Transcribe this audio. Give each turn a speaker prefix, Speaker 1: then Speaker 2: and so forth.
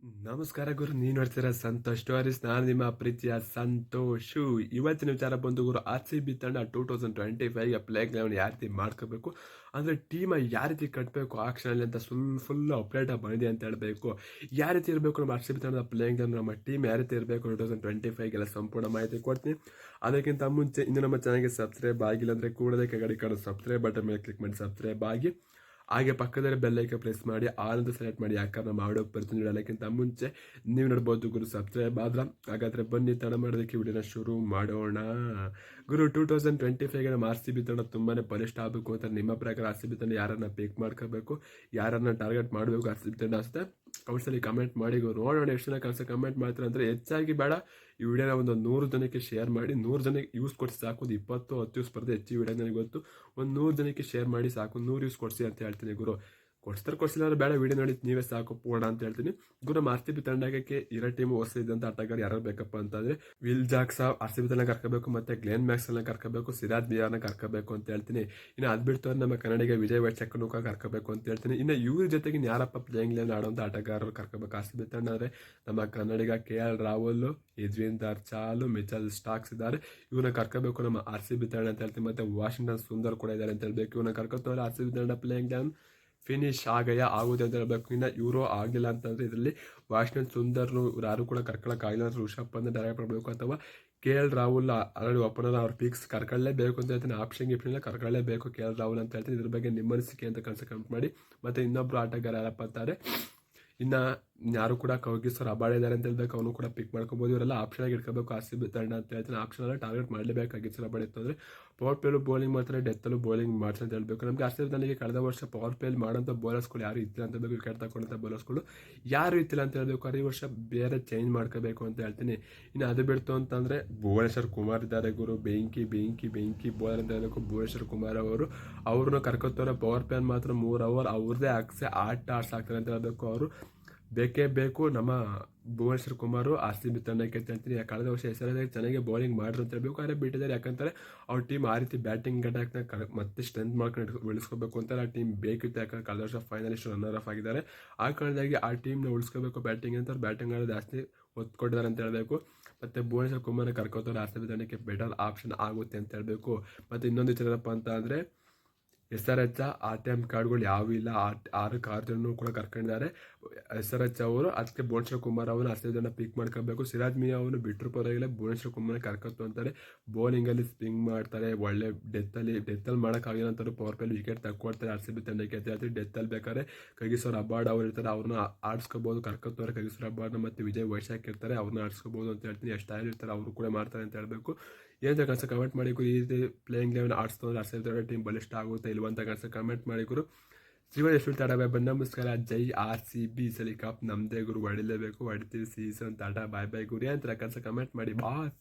Speaker 1: ನಮಸ್ಕಾರ ಗುರು, ನೀನು ನೋಡ್ತೀರಾ ಸಂತೋಷ್ ಸ್ಟೋರೀಸ್. ನಾನು ನಿಮ್ಮ ಪ್ರೀತಿಯ ಸಂತೋಷು. ಇವತ್ತಿನ ವಿಚಾರ ಬಂದು ಗುರು, RCB ತಂಡ 2025ಗೆ ಪ್ಲೇಯಿಂಗ್ ಲೆವೆನ್ ಯಾವ ರೀತಿ ಮಾಡ್ಕೋಬೇಕು ಅಂದರೆ ಟೀಮ ಯಾವ ರೀತಿ ಕಟ್ಟಬೇಕು ಆಕ್ಷನಲ್ಲಿ ಅಂತ ಫುಲ್ ಅಪ್ಡೇಟ್ ಬಂದಿದೆ ಅಂತ ಹೇಳಬೇಕು. ಯಾವ ರೀತಿ ಇರಬೇಕು ನಮ್ಮ RCB ತಂಡದ ಪ್ಲೇಯಿಂಗ್ ಲೆವೆನ್, ನಮ್ಮ ಟೀಮ್ ಯಾವ ರೀತಿ ಇರಬೇಕು 2025ಗೆಲ್ಲ ಸಂಪೂರ್ಣ ಮಾಹಿತಿ ಕೊಡ್ತೀನಿ. ಅದಕ್ಕಿಂತ ಮುಂಚೆ ಇನ್ನು ನಮ್ಮ ಚಾನಲ್ಗೆ ಸಬ್ಸ್ಕ್ರೈಬ್ ಆಗಿಲ್ಲ ಅಂದರೆ ಕೂಡಲೇ ಕೈಗಡಿ ಕಾಣೋ ಸಬ್ಸ್ಕ್ರೈಬ್ ಬಟನ್ ಮೇಲೆ ಕ್ಲಿಕ್ ಮಾಡಿ ಸಬ್ಸ್ಕ್ರೈಬ್ ಆಗಿ, ಹಾಗೆ ಪಕ್ಕದಲ್ಲಿ ಬೆಲ್ಲೈಕ ಪ್ರೆಸ್ ಮಾಡಿ ಆಲ್ ಅಂತ ಸೆಲೆಕ್ಟ್ ಮಾಡಿ. ಯಾಕಂದ್ರೆ ಮಾಡೋಕೆ ಬರ್ತೀನಿ ಹೇಳೋಕ್ಕಿಂತ ಮುಂಚೆ ನೀವು ನೋಡ್ಬೋದು ಗುರು, ಸಬ್ಸ್ಕ್ರೈಬ್ ಆದ್ರೆ. ಹಾಗಾದರೆ ಬನ್ನಿ ತಡ ಮಾಡೋದಕ್ಕೆ ವಿಡಿಯೋನ ಶುರು ಮಾಡೋಣ. ಗುರು, 2025ಗೆ ನಮ್ಮ RCB ತಂಡ ತುಂಬಾ ಬಲಿಷ್ಠ ಆಗಬೇಕು ಅಂತ ನಿಮ್ಮ ಪ್ರಕಾರ RCB ತಂಡ ಯಾರನ್ನ ಪಿಕ್ ಮಾಡ್ಕೋಬೇಕು, ಯಾರನ್ನ ಟಾರ್ಗೆಟ್ ಮಾಡಬೇಕು RCB ತಂಡ ಅಷ್ಟೇ ಕಮೆಂಟ್ಸಲ್ಲಿ ಕಮೆಂಟ್ ಮಾಡಿ ಗುರು. ನೋಡೋಣ ಎಷ್ಟು ಜನ ಕನಸ ಕಮೆಂಟ್ ಮಾಡ್ತಾರೆ ಅಂದರೆ. ಹೆಚ್ಚಾಗಿ ಬೇಡ, ಈ ವಿಡಿಯೋನ ಒಂದು 100 ಜನಕ್ಕೆ ಶೇರ್ ಮಾಡಿ. 100 ಜನಕ್ಕೆ ಯೂಸ್ ಕೊಡಿಸಿ ಸಾಕು. ಒಂದು 20-10 ಯೂಸ್ ಬರುತ್ತೆ ಹೆಚ್ಚು ವಿಡಿಯೋ ನನಗೆ ಗೊತ್ತು. ಒಂದು 100 ಜನಕ್ಕೆ ಶೇರ್ ಮಾಡಿ ಸಾಕು. 100 ಯೂಸ್ ಕೊಡಿಸಿ ಅಂತ ಹೇಳ್ತೀನಿ ಗುರು. ಕೊಡಿಸಿಲ್ಲ ಅಂದ್ರೆ ಬೇಡ, ವಿಡಿಯೋ ನೋಡಿ ನೀವೇ ಸಾಕು ಪೂರ್ಣ ಅಂತ ಹೇಳ್ತೀನಿ ಗುರು. ನಮ್ಮ RCB ತಂಡಕ್ಕೆ ಇರೋ ಟೀಮ್ ಹೊಸ ಇದ್ದಂಥ ಆಟಗಾರ ಯಾರು ಬೇಕಪ್ಪ ಅಂತಂದ್ರೆ ವಿಲ್ ಜಾಕ್ಸ RCB ತಂಡ ಕರ್ಕೋಬೇಕು, ಮತ್ತೆ ಗ್ಲೇನ್ ಮ್ಯಾಕ್ಸ್ವೆಲ್ನ ಕರ್ಕೋಬೇಕು, ಸಿರಾಜ್ ಮಿಯಾರ್ನ ಕರ್ಕೋಬೇಕು ಅಂತ ಹೇಳ್ತೀನಿ. ಇನ್ನು ಅದು ಬಿಟ್ಟು ನಮ್ಮ ಕನ್ನಡಿಗ ವಿಜಯ್ ವೈಚಕ್ಕನ್ನು ಕರ್ಕೋಬೇಕು ಅಂತ ಹೇಳ್ತೀನಿ. ಇನ್ನು ಇವ್ರ ಜೊತೆಗೆ ಯಾರಪ್ಪ ಪ್ಲೇಯಿಂಗ್ ಲೆವೆನ್ ಆಡುವಂಥ ಆಟಗಾರರು ಕರ್ಕೋಬೇಕು RCB ತಂಡ ಅಂದರೆ ನಮ್ಮ ಕನ್ನಡಿಗ KL Rahul, Yuzvendra Chahal, Mitchell storks ಇದ್ದಾರೆ. ಇವ್ರನ್ನ ಕರ್ಕೋಬೇಕು ನಮ್ಮ RCB ತಂಡ ಅಂತ ಹೇಳ್ತೀನಿ. ಮತ್ತೆ ವಾಷಿಂಗ್ಟನ್ ಸುಂದರ್ ಕೂಡ ಇದ್ದಾರೆ ಅಂತ ಹೇಳ್ಬೇಕು. ಇವ್ರನ್ನ ಕರ್ಕೋತಾರೆ RCB ತಂಡ ಪ್ಲೇಯಿಂಗ್ ಲೆವೆನ್ ಫಿನಿಶ್ ಆಗುತ್ತೆ ಅಂತ ಹೇಳ್ಬೇಕು. ಇನ್ನು ಇವರು ಆಗಿಲ್ಲ ಅಂತಂದರೆ ಇದರಲ್ಲಿ ವಾಷಿಂಗ್ಟನ್ ಸುಂದರ್ನು ಯಾರು ಕೂಡ ಕರ್ಕೊಳ್ಳೋಕ್ಕಾಗಿಲ್ಲ ಅಂದ್ರೆ ಋಷಭ್ ಪಂತ್ ಡೈರೆಕ್ಟ್ ಮಾಡಬೇಕು, ಅಥವಾ KL ರಾಹುಲ್ ಆಲ್ರೆಡಿ ಓಪನರ್ ಅವ್ರ ಪಿಕ್ಸ್ ಕರ್ಕೊಳ್ಳೇಬೇಕು ಅಂತ ಹೇಳ್ತೀನಿ. ಆಪ್ಷನ್ ಗಿಪ್ಷನ್ ಕರ್ಕೊಳ್ಳೇಬೇಕು KL ರಾಹುಲ್ ಅಂತ ಹೇಳ್ತೀನಿ. ಇದ್ರ ಬಗ್ಗೆ ನಿಮ್ಮ ಅನಿಸಿಕೆ ಅಂತ ಕಮೆಂಟ್ ಮಾಡಿ. ಮತ್ತು ಇನ್ನೊಬ್ರು ಆಟಗಾರ ಯಾರಪ್ಪ ಅಂತಾರೆ, ಇನ್ನು ಯಾರು ಕೂಡ ಕೌಗಿಸೋರು ಅಬಾಡೆ ಇದ್ದಾರೆ ಅಂತ ಹೇಳ್ಬೇಕು, ಅವನು ಕೂಡ ಪಿಕ್ ಮಾಡ್ಕೋಬೋದು. ಇವರೆಲ್ಲ ಆಪ್ಷನ್ ಆಗಿ ಇಟ್ಕೋಬೇಕು RCB ತಂಡ ಅಂತ ಹೇಳ್ತೀನಿ. ಆಪ್ಷನ್ ಎಲ್ಲ ಟಾರ್ಗೆಟ್ ಮಾಡಲೇಬೇಕಾಗಿತ್ತು. ಸರ್ ಅಬಾಡೆ ಇತ್ತು ಅಂದರೆ ಪವರ್ ಪ್ಲೇಲು ಬೌಲಿಂಗ್ ಮಾಡ್ತಾರೆ, ಡೆತ್ತಲ್ಲೂ ಬೌಲಿಂಗ್ ಮಾಡ್ತಾರೆ ಅಂತ ಹೇಳ್ಬೇಕು. ನಮಗೆ RCB ತಂಡಕ್ಕೆ ಕಳೆದ ವರ್ಷ ಪವರ್ ಪ್ಲೇಲ್ ಮಾಡೋಂಥ ಬೌಲರ್ಸ್ಗಳು ಯಾರು ಇತ್ತಿಲ್ಲ ಅಂತ ಹೇಳ್ಬೇಕು. ವಿಕೆಟ್ ತಗೊಂಡಂಥ ಬೌಲರ್ಸ್ಗಳು ಯಾರು ಇತ್ತಿಲ್ಲ ಅಂತ ಹೇಳ್ಬೇಕು. ಈ ವರ್ಷ ಬೇರೆ ಚೇಂಜ್ ಮಾಡ್ಕೋಬೇಕು ಅಂತ ಹೇಳ್ತೀನಿ. ಇನ್ನು ಅದು ಬಿಡ್ತು ಅಂತಂದರೆ ಭುವನೇಶ್ವರ್ ಕುಮಾರ್ ಇದ್ದಾರೆ ಗುರು, ಬೆಂಕಿ ಬೆಂಕಿ ಬೆಂಕಿ ಬೌಲರ್ ಅಂತ ಹೇಳಬೇಕು. ಭುವನೇಶ್ವರ್ ಕುಮಾರ್ ಅವ್ರನ್ನ ಕರ್ಕೋತಾರೆ. ಪವರ್ ಪ್ಲೇನ್ ಮಾತ್ರ 3 ಓವರ್ ಅವ್ರದ್ದೇ ಹಾಕ್ಸಿ ಆಡ್ಸಾಕ್ತಾರೆ ಅಂತ ಹೇಳ್ಬೇಕು. ಅವರು ಬೇಕೇ ಬೇಕು ನಮ್ಮ ಭುವನೇಶ್ವರ್ ಕುಮಾರ್ RCB ತಂಡಕ್ಕೆ ಅಂತ ಹೇಳ್ತೀನಿ. ಕಳೆದ ವರ್ಷ ಹೆಸರಾಗಿ ಚೆನ್ನಾಗಿ ಬೌಲಿಂಗ್ ಮಾಡಿದ್ರು ಅಂತ ಹೇಳ್ಬೇಕು. ಆದರೆ ಬಿಟ್ಟಿದ್ದಾರೆ, ಯಾಕಂತಾರೆ ಅವ್ರ ಟೀಮ್ ಆ ರೀತಿ ಬ್ಯಾಟಿಂಗ್ ಅಟ್ಯಾಕ್ನ ಮತ್ತೆ ಸ್ಟ್ರೆಂತ್ ಮಾಡ್ಕೊಂಡು ಉಳಿಸ್ಕೋಬೇಕು ಅಂತ ಆ ಟೀಮ್ ಬೇಕಿತ್ತು. ಯಾಕಂದ್ರೆ ಕಳೆದ ವರ್ಷ ಫೈನಲಿಸ್ಟ್ ರನ್ನರ್ ಆಫ್ ಆಗಿದ್ದಾರೆ. ಆ ಕಾರಣದಾಗಿ ಆ ಟೀಮ್ನ ಉಳಿಸ್ಕೋಬೇಕು ಬ್ಯಾಟಿಂಗ್ ಅಂತ. ಅವ್ರು ಬ್ಯಾಟಿಂಗ್ ಆಡೋದು ಜಾಸ್ತಿ ಒತ್ತು ಕೊಟ್ಟಿದ್ದಾರೆ ಅಂತ ಹೇಳಬೇಕು. ಮತ್ತು ಭುವನೇಶ್ವರ್ ಕುಮಾರ್ ಕರ್ಕೋತಾರೆ RCB ತಂಡಕ್ಕೆ ಬೆಟರ್ ಆಪ್ಷನ್ ಆಗುತ್ತೆ ಅಂತ ಹೇಳಬೇಕು. ಮತ್ತು ಇನ್ನೊಂದು ವಿಚಾರಪ್ಪ ಅಂತ ಅಂದರೆ SRH ATM ಕಾರ್ಡ್ಗಳು ಯಾವೂ ಇಲ್ಲ. 6 ಕಾರ್ಡ್ಗಳನ್ನು ಕೂಡ ಕರ್ಕೊಂಡಿದ್ದಾರೆ SRH ಅವರು. ಅದಕ್ಕೆ ಭುವನೇಶ್ವರ್ ಕುಮಾರ್ ಅವನು RCB ತಂಡ ಪಿಕ್ ಮಾಡ್ಕೋಬೇಕು. ಸಿರಾಜ್ ಮಿಯಾ ಅವನು ಬಿಟ್ಟರು ಪರವಾಗಿಲ್ಲ, ಭುವನೇಶ್ವರ್ ಕುಮಾರ್ ಕರ್ಕೊತು ಅಂತಾರೆ. ಬೌಲಿಂಗಲ್ಲಿ ಸ್ಪಿಂಗ್ ಮಾಡ್ತಾರೆ, ಒಳ್ಳೆ ಡೆತ್ತಲ್ಲಿ ಮಾಡೋಕ್ಕಾಗಿಲ್ಲ ಅಂತಾರೆ. ಪವರ್ ಪ್ಲೇಲಿ ವಿಕೆಟ್ ತಗೊಳ್ತಾರೆ RCB ತಂಡಕ್ಕೆ ಅಂತ ಹೇಳ್ತೀವಿ. ಡೆತ್ತಲ್ಲಿ ಬೇಕಾದ್ರೆ ಕಗಿಸೋರು ಅಬಾರ್ಡ್ ಅವ್ರು ಇರ್ತಾರೆ, ಅವ್ರನ್ನ ಆಡಿಸ್ಕೋಬೋದು. ಕರ್ಕೋತಾರೆ ಕಗಿಸೋರು ಅಬಾರ್ಡ್ನ, ಮತ್ತು ವಿಜಯ್ ವೈಶಾಖ್ ಇರ್ತಾರೆ, ಅವ್ರನ್ನ ಆಡಿಸ್ಕೋಬೋದು ಅಂತ ಹೇಳ್ತೀನಿ. ಎಷ್ಟು ಟೈಮ್ ಇರ್ತಾರೆ ಅವರು ಕೂಡ ಮಾಡ್ತಾರೆ ಅಂತ ಹೇಳಬೇಕು. ಏನಂತ ಕನಸ ಕಮೆಂಟ್ ಮಾಡಿ ಗುರು. ಈ ರೀತಿ ಪ್ಲೇಯಿಂಗ್ ಲೆವೆನ್ ಆಡಿಸ್ತಂದ್ರೆ RCB ತಂಡ ಟೀಮ್ ಬಲಿಷ್ಠ ಆಗುತ್ತೆ ಇಲ್ವಂತ ಕನಸ ಕಮೆಂಟ್ ಮಾಡಿ ಗುರು. ಶ್ರೀವನ್ ಎಷ್ಟು ಟಾಟಾ ಬಾಯ್ ಬಾಯ್, ನಮಸ್ಕಾರ. ಜೈ RCB. ಸಲಿ ಕಪ್ ನಮ್ಮದೇ ಗುರು, ಹೊಡಿಲೇಬೇಕು, ಹೊಡಿತೀವಿ ಸೀಸನ್. ಟಾಟಾ ಬಾಯ್ ಬಾಯ್ ಗುರು. ಏನಂತ ಕನಸ ಕಮೆಂಟ್ ಮಾಡಿ ಬಾಯ್.